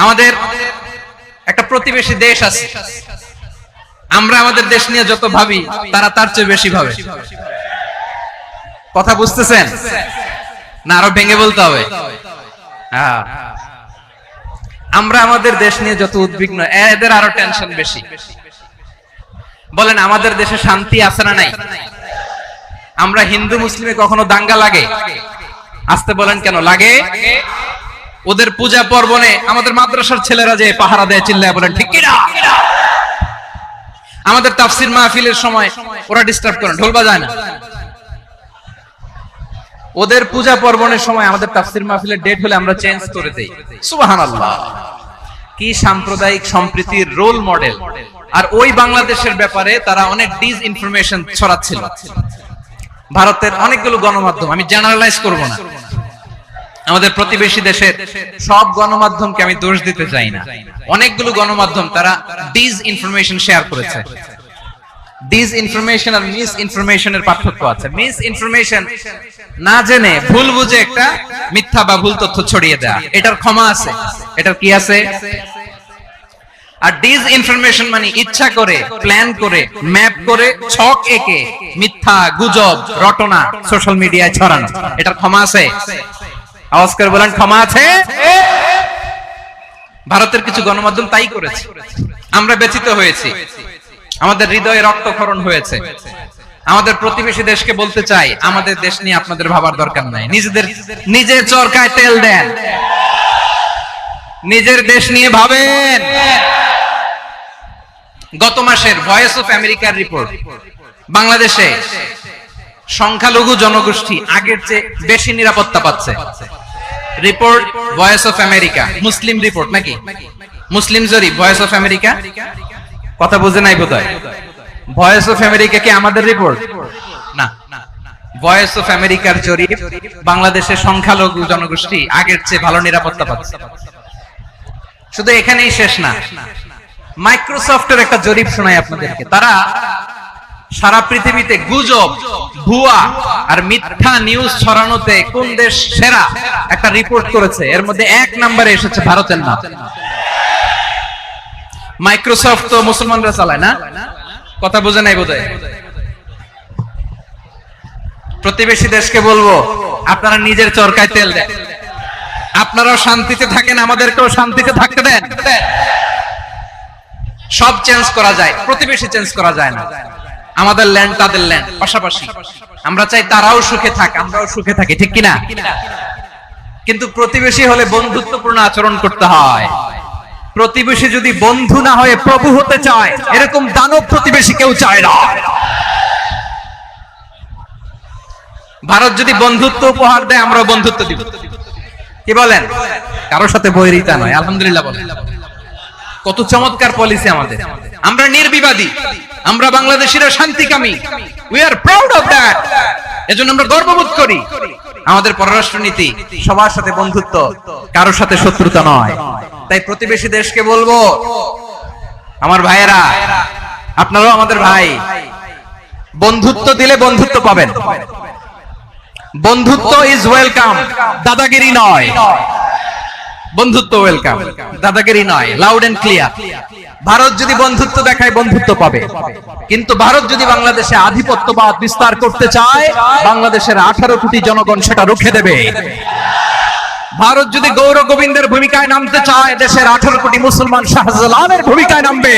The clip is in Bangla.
আমাদের একটা প্রতিবেশী দেশ আছে, আমরা আমাদের দেশ নিয়ে যত ভাবি তারা তার চেয়ে বেশি ভাবে। কথা বুঝতেছেন না? আরো ভেঙে বলতে হবে। আমরা আমাদের দেশ নিয়ে যত উদ্বিগ্ন, এদের আরো টেনশন বেশি। বলেন আমাদের দেশে শান্তি আছে না নাই? আমরা হিন্দু মুসলিমে কখনো দাঙ্গা লাগে? আসতে বলেন কেন লাগে? ওদের পূজা পার্বণে আমাদের মাদ্রাসার ছেলেরা যে পাহারা দেয়, চিল্লায় বলেন ঠিক কিনা? আমাদের তাফসির মাহফিলের সময় ওরা ডিস্টার্ব করে, ঢোল বাজায় না। ওদের পূজা পার্বণের সময় আমাদের তাফসির মাহফিলের ডেট হলে আমরা চেঞ্জ করে দেই। সুবহানাল্লাহ, কি সাম্প্রদায়িক সম্প্রীতির রোল মডেল। আর ওই বাংলাদেশের ব্যাপারে তারা অনেক ডিসইনফরমেশন ছড়াচ্ছিল। ভারতের অনেকগুলো গণমাধ্যম, আমি জেনারেলাইজ করব না, আমাদের প্রতিবেশী দেশের সব গণমাধ্যমকে আমি দোষ দিতে চাই না, অনেকগুলো গণমাধ্যম তারা ডিসইনফরমেশন শেয়ার করেছে। ডিসইনফরমেশন আর মিস ইনফরমেশনের পার্থক্য আছে। মিস ইনফরমেশন না জেনে ভুল বুঝে একটা মিথ্যা বা ভুল তথ্য ছড়িয়ে দেয়া, এটার ক্ষমা আছে, এটার কি আছে। আর ডিসইনফরমেশন মানে ইচ্ছা করে, প্ল্যান করে, ম্যাপ করে, ছক এঁকে মিথ্যা, গুজব, রটনা সোশ্যাল মিডিয়ায় ছড়ানো, এটার ক্ষমা আছে? আওয়াজ করে বলেন ক্ষমা আছে? ভারতের কিছু গণমাধ্যম তাই করেছে, আমরা ব্যথিত হয়েছি, আমাদের হৃদয়ে রক্তক্ষরণ হয়েছে। আমাদের প্রতিবেশী দেশকে বলতে চাই, আমাদের দেশ নিয়ে আপনাদের ভাবার দরকার নাই, নিজের চরকায় তেল দেন, নিজের দেশ নিয়ে ভাবেন। গত মাসের ভয়েস অফ আমেরিকার রিপোর্ট, বাংলাদেশে সংখ্যালঘু জনগোষ্ঠী আগের চেয়ে বেশি নিরাপত্তা পাচ্ছে। Report voice of America, Muslim report নাকি? মুসলিম জরিপ, ভয়েস অফ আমেরিকা। কথা বুঝে নাই বোধহয়। ভয়েস অফ আমেরিকা কি আমাদের রিপোর্ট? না, ভয়েস অফ আমেরিকার জরিপ, বাংলাদেশের সংখ্যালঘু জনগোষ্ঠী আগের চেয়ে ভালো নিরাপত্তা পাচ্ছে। শুধু এখানেই শেষ না, মাইক্রোসফটের একটা জরিপ শোনাই আপনাদেরকে। তারা সারা পৃথিবীতে গুজব, ভুয়া আর মিথ্যা নিউজ ছড়ানোতে কোন দেশ সেরা একটা রিপোর্ট করেছে, এর মধ্যে 1 নম্বরে এসেছে ভারতের নাম। মাইক্রোসফট তো মুসলমানরা চালায় না? কথা বুঝে নাই বোধহয়। প্রতিবেশী দেশকে বলবো, আপনারা নিজের চরকায় তেল দেন, আপনারাও শান্তিতে থাকেন, আমাদেরকেও শান্তিতে থাকতে দেন। সব চেঞ্জ করা যায়, প্রতিবেশী চেঞ্জ করা যায় না। আমাদের ল্যান্ড তাদের ল্যান্ড, পাশাপাশি। আমরা চাই তারাও সুখে থাক, আমরাও সুখে থাকি, ঠিক কিনা? কিন্তু প্রতিবেশী হলে বন্ধুত্বপূর্ণ আচরণ করতে হয়। প্রতিবেশী যদি বন্ধু না হয়ে প্রভু হতে চায়, এরকম দানব প্রতিবেশী কেউ চায় না। ভারত যদি বন্ধুত্ব উপহার দেয়, আমরা বন্ধুত্ব দিব। কি বলেন? কারোর সাথে বৈরিতা নয়, আলহামদুলিল্লাহ বলেন। কত চমৎকার পলিসি আমাদের। আমরা নির্বিবাদী, আমরা বাংলাদেশিরা শান্তিকামী। We are proud of that. এজন্য আমরা গর্ববোধ করি। আমাদের পররাষ্ট্র নীতি সবার সাথে বন্ধুত্ব, কারোর সাথে শত্রুতা নয়। তাই প্রতিবেশী দেশকে বলবো, আমার ভাইয়েরা, আপনারাও আমাদের ভাই, বন্ধুত্ব দিলে বন্ধুত্ব পাবেন। বন্ধুত্ব ইজ ওয়েলকাম, দাদাগিরি নয়। বন্ধুত্ব ওয়েলকাম, দাদাগিরি নয়। Loud and clear. ভারত যদি বন্ধুত্ব দেখায়, বন্ধুত্ব পাবে। কিন্তু ভারত যদি বাংলাদেশে আধিপত্যবাদ বিস্তার করতে চায়, বাংলাদেশের 18 কোটি জনগণ সেটা রুখে দেবে। ভারত যদি গৌর গোবিন্দের ভূমিকায় নামতে চায়, দেশের 18 কোটি মুসলমান শাহজালালের ভূমিকায় নামবে।